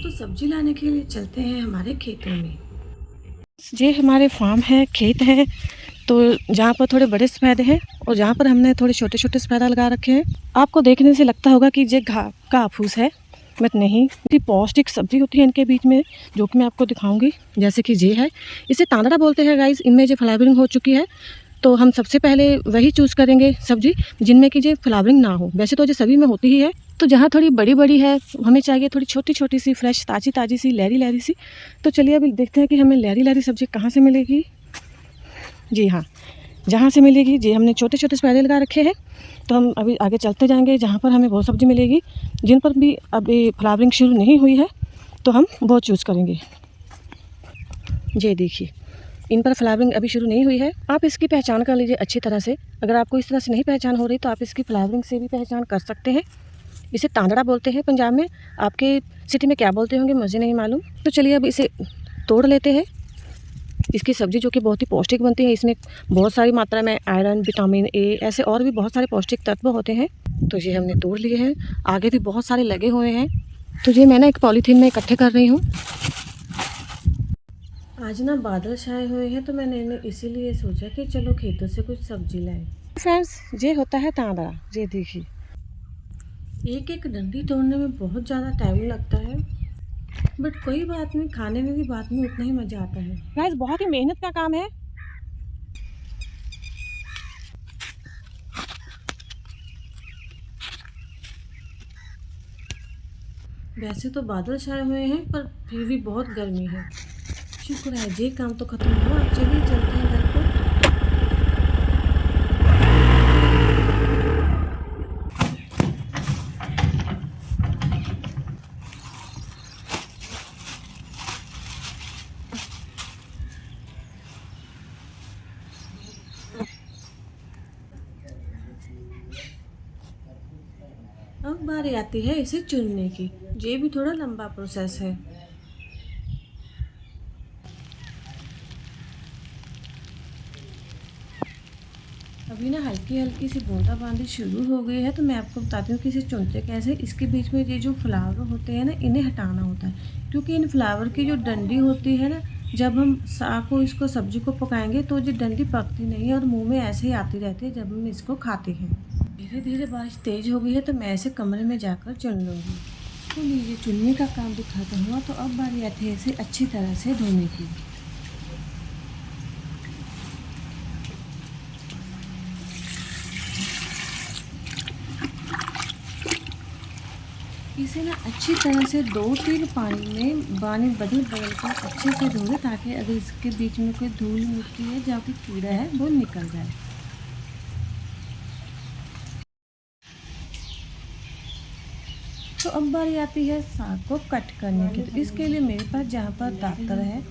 तो सब्जी लाने के लिए चलते हैं हमारे खेतों में। ये हमारे फार्म है, खेत है। तो जहाँ पर थोड़े बड़े सफ़ेदे हैं और जहाँ पर हमने थोड़े छोटे-छोटे सफ़ेदा लगा रखे हैं। आपको देखने से लगता होगा कि ये घास फूस है, बट नहीं, इतनी पौष्टिक सब्ज़ी होती है इनके बीच में, जो कि मैं आपको दिखाऊँगी। जैसे कि ये है, इसे तांदड़ा बोलते हैं गाइस। इनमें जो फ्लावरिंग हो चुकी है, तो हम सबसे पहले वही चूज़ करेंगे सब्ज़ी जिनमें कि ये फ्लावरिंग ना हो। वैसे तो ये सभी में होती ही है, तो जहाँ थोड़ी बड़ी-बड़ी है, हमें चाहिए थोड़ी छोटी-छोटी सी, फ्रेश, ताज़ी-ताज़ी सी, लहरी-लहरी सी। तो चलिए अभी देखते हैं कि हमें लहरी-लहरी सब्ज़ी कहाँ से मिलेगी। जी हाँ, जहाँ से मिलेगी, जी हमने छोटे-छोटे पौधे लगा रखे हैं। तो हम अभी आगे चलते जाएँगे, जहाँ पर हमें वो सब्ज़ी मिलेगी, जिन पर भी अभी फ्लावरिंग शुरू नहीं हुई है, तो हम वो चूज़ करेंगे। ये देखिए, इन पर फ्लावरिंग अभी शुरू नहीं हुई है। आप इसकी पहचान कर लीजिए अच्छी तरह से। अगर आपको इस तरह से नहीं पहचान हो रही, तो आप इसकी फ्लावरिंग से भी पहचान कर सकते हैं। इसे तांदड़ा बोलते हैं पंजाब में। आपके सिटी में क्या बोलते होंगे मुझे नहीं मालूम। तो चलिए अब इसे तोड़ लेते हैं। इसकी सब्ज़ी जो कि बहुत ही पौष्टिक बनती है, इसमें बहुत सारी मात्रा में आयरन, विटामिन ए, ऐसे और भी बहुत सारे पौष्टिक तत्व होते हैं। तो ये हमने तोड़ लिए हैं। आगे भी बहुत सारे लगे हुए हैं, तो ये मैं ना एक पॉलीथीन में इकट्ठे कर रही हूँ। आज ना बादल छाए हुए हैं, तो मैंने इसीलिए सोचा कि चलो खेतों से कुछ सब्जी लाएं। फ्रेंड्स, ये होता है तांदड़ा। ये देखिए, एक एक डंडी तोड़ने में बहुत ज़्यादा टाइम लगता है, बट कोई बात नहीं, खाने में भी बाद में उतना ही मज़ा आता है। गाइस बहुत ही मेहनत का काम है। वैसे तो बादल छाए हुए हैं, पर फिर भी बहुत गर्मी है। शुक्र है ये काम तो खत्म हुआ। अब चलिए चलते हैं घर को। अब बारी आती है इसे चुनने की। ये भी थोड़ा लंबा प्रोसेस है। अभी ना हल्की हल्की सी बूंदाबांदी शुरू हो गई है, तो मैं आपको बताती हूँ कि इसे चुनते कैसे। इसके बीच में ये जो फ्लावर होते हैं ना, इन्हें हटाना होता है, क्योंकि इन फ्लावर की जो डंडी होती है ना, जब हम साग को इसको सब्जी को पकाएंगे तो ये डंडी पकती नहीं है और मुंह में ऐसे ही आती रहती है जब हम इसको खाते हैं। धीरे धीरे बारिश तेज हो गई है, तो मैं इसे कमरे में जाकर चुन लूँगी। तो लीजिए, चुनने का काम भी खत्म हुआ, तो अब बारी आती है इसे अच्छी तरह से धोने की। इसे ना अच्छी तरह से 2-3 पानी में पानी बदल बदल कर अच्छे से धो लें, ताकि अगर इसके बीच में कोई धूल मिट्टी है या कोई कीड़ा है वो निकल जाए। तो अब बारी आती है साग को कट करने की। तो इसके लिए मेरे पास जहाँ पर दातर है,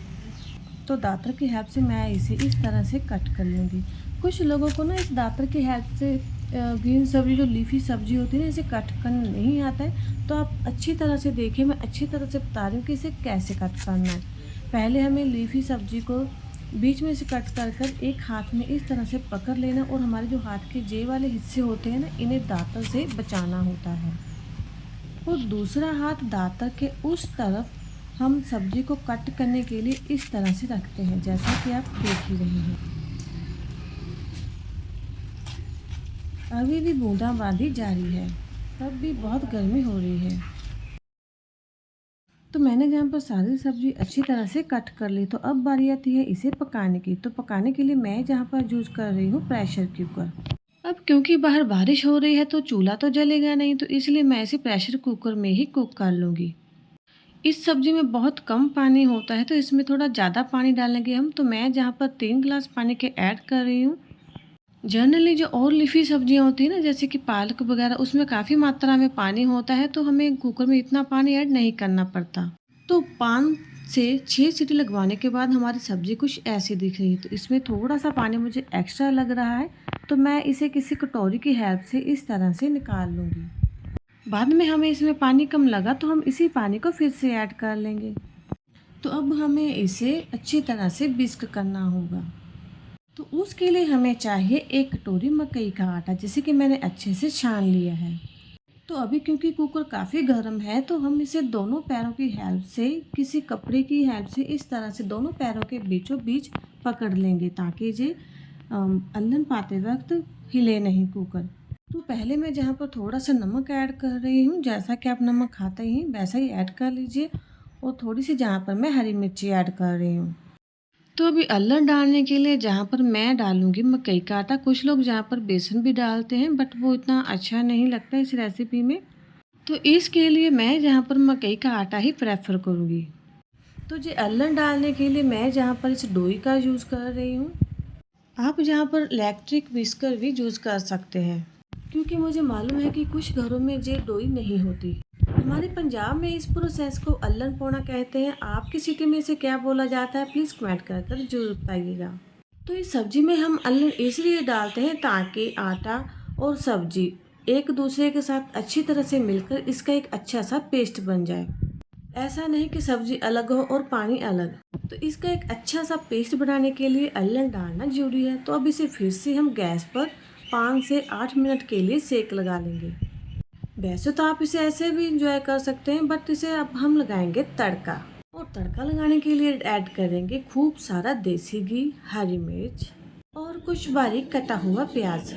तो दातर की हेल्प से मैं इसे इस तरह से कट कर लूँगी। कुछ लोगों को ना इस दातर की हेल्प से ग्रीन सब्ज़ी, जो लीफी सब्ज़ी होती है ना, इसे कट करना नहीं आता है। तो आप अच्छी तरह से देखिए, मैं अच्छी तरह से बता रही हूँ कि इसे कैसे कट करना है। पहले हमें लीफी सब्ज़ी को बीच में से कट कर कर एक हाथ में इस तरह से पकड़ लेना, और हमारे जो हाथ के जे वाले हिस्से होते हैं ना, इन्हें दातर से बचाना होता है। और दूसरा हाथ दातर के उस तरफ हम सब्जी को कट करने के लिए इस तरह से रखते हैं, जैसा कि आप देख ही रहे हैं। अभी भी बूंदाबांदी जारी है, तब भी बहुत गर्मी हो रही है। तो मैंने जहाँ पर सारी सब्जी अच्छी तरह से कट कर ली, तो अब बारी आती है इसे पकाने की। तो पकाने के लिए मैं जहाँ पर यूज़ कर रही हूँ प्रेशर कुकर। अब क्योंकि बाहर बारिश हो रही है, तो चूल्हा तो जलेगा नहीं, तो इसलिए मैं इसे प्रेशर कुकर में ही कुक कर लूँगी। इस सब्ज़ी में बहुत कम पानी होता है, तो इसमें थोड़ा ज़्यादा पानी डालेंगे हम। तो मैं जहाँ पर 3 गिलास पानी के ऐड कर रही हूँ। जनरली जो और लीफ़ी सब्जियाँ होती हैं ना, जैसे कि पालक वगैरह, उसमें काफ़ी मात्रा में पानी होता है, तो हमें कुकर में इतना पानी ऐड नहीं करना पड़ता। तो 5 से 6 सीटी लगवाने के बाद हमारी सब्ज़ी कुछ ऐसी दिख रही है। तो इसमें थोड़ा-सा पानी मुझे एक्स्ट्रा लग रहा है, तो मैं इसे किसी कटोरी की हेल्प से इस तरह से निकाल लूँगी। बाद में हमें इसमें पानी कम लगा, तो हम इसी पानी को फिर से ऐड कर लेंगे। तो अब हमें इसे अच्छी तरह से विस्क करना होगा। तो उसके लिए हमें चाहिए 1 कटोरी मकई का आटा, जिसे कि मैंने अच्छे से छान लिया है। तो अभी क्योंकि कुकर काफ़ी गर्म है तो हम इसे दोनों पैरों की हेल्प से, किसी कपड़े की हेल्प से इस तरह से दोनों पैरों के बीचों बीच पकड़ लेंगे ताकि जे अल्लन पाते वक्त हिले नहीं कुकर। तो पहले मैं जहाँ पर थोड़ा सा नमक ऐड कर रही हूँ, जैसा कि आप नमक खाते हैं वैसा ही ऐड कर लीजिए, और थोड़ी सी जहाँ पर मैं हरी मिर्ची ऐड कर रही हूँ। तो अभी अल्लन डालने के लिए जहाँ पर मैं डालूँगी मकई का आटा, कुछ लोग जहाँ पर बेसन भी डालते हैं बट वो इतना अच्छा नहीं लगता इस रेसिपी में, तो इसके लिए मैं जहाँ पर मकई का आटा ही प्रेफर करूँगी। तो जी अल्लन डालने के लिए मैं जहाँ पर इस डोई का यूज़ कर रही हूँ, आप जहाँ पर इलेक्ट्रिक विस्कर भी यूज़ कर सकते हैं, क्योंकि मुझे मालूम है कि कुछ घरों में ये डोई नहीं होती। हमारे पंजाब में इस प्रोसेस को अल्लन पौना कहते हैं। आपकी सिटी में इसे क्या बोला जाता है प्लीज़ कमेंट कर जरूर बताइएगा। तो इस सब्जी में हम अल्लन इसलिए डालते हैं ताकि आटा और सब्जी एक दूसरे के साथ अच्छी तरह से मिलकर इसका एक अच्छा सा पेस्ट बन जाए। ऐसा नहीं कि सब्जी अलग हो और पानी अलग। तो इसका एक अच्छा सा पेस्ट बनाने के लिए अल्लन डालना जरूरी है। तो अब इसे फिर से हम गैस पर 5 से 8 मिनट के लिए सेक लगा लेंगे। वैसे तो आप इसे ऐसे भी इंजॉय कर सकते हैं बट इसे अब हम लगाएंगे तड़का, और तड़का लगाने के लिए ऐड करेंगे खूब सारा देसी घी, हरी मिर्च और कुछ बारीक कटा हुआ प्याज।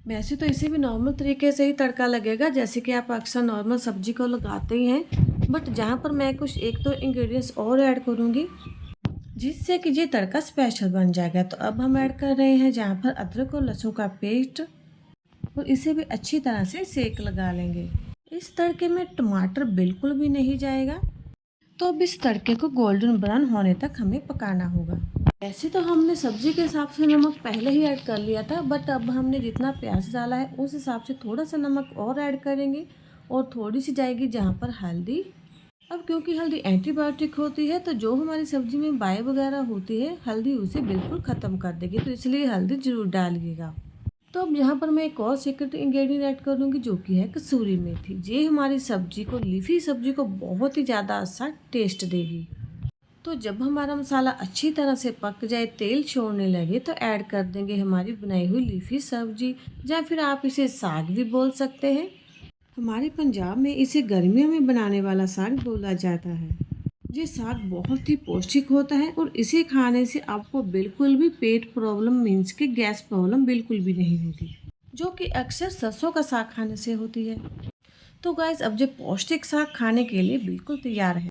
वैसे तो इसे भी नॉर्मल तरीके से ही तड़का लगेगा जैसे कि आप अक्सर नॉर्मल सब्जी को लगाते ही हैं, बट जहाँ पर मैं कुछ 1-2 इंग्रेडिएंट्स और ऐड करूँगी जिससे कि ये तड़का स्पेशल बन जाएगा। तो अब हम ऐड कर रहे हैं जहाँ पर अदरक और लहसुन का पेस्ट, और इसे भी अच्छी तरह से सेक लगा लेंगे। इस तड़के में टमाटर बिल्कुल भी नहीं जाएगा। तो अब इस तड़के को गोल्डन ब्राउन होने तक हमें पकाना होगा। वैसे तो हमने सब्जी के हिसाब से नमक पहले ही ऐड कर लिया था, बट अब हमने जितना प्याज डाला है उस हिसाब से थोड़ा सा नमक और ऐड करेंगे, और थोड़ी सी जाएगी जहाँ पर हल्दी। अब क्योंकि हल्दी एंटीबायोटिक होती है तो जो हमारी सब्जी में बाई वगैरह होती है हल्दी उसे बिल्कुल ख़त्म कर देगी, तो इसलिए हल्दी ज़रूर डालिएगा। तो अब यहाँ पर मैं एक और सीक्रेट इंग्रेडिएंट ऐड करूँगी जो कि है कसूरी मेथी। ये हमारी सब्जी को, लीफी सब्जी को बहुत ही ज़्यादा अच्छा टेस्ट देगी। तो जब हमारा मसाला अच्छी तरह से पक जाए, तेल छोड़ने लगे, तो ऐड कर देंगे हमारी बनाई हुई लीफी सब्जी, या फिर आप इसे साग भी बोल सकते हैं। हमारे पंजाब में इसे गर्मियों में बनाने वाला साग बोला जाता है। ये साग बहुत ही पौष्टिक होता है और इसे खाने से आपको बिल्कुल भी पेट प्रॉब्लम मीन्स कि गैस प्रॉब्लम बिल्कुल भी नहीं होगी, जो कि अक्सर सरसों का साग खाने से होती है। तो गाइस अब जो पौष्टिक साग खाने के लिए बिल्कुल तैयार है।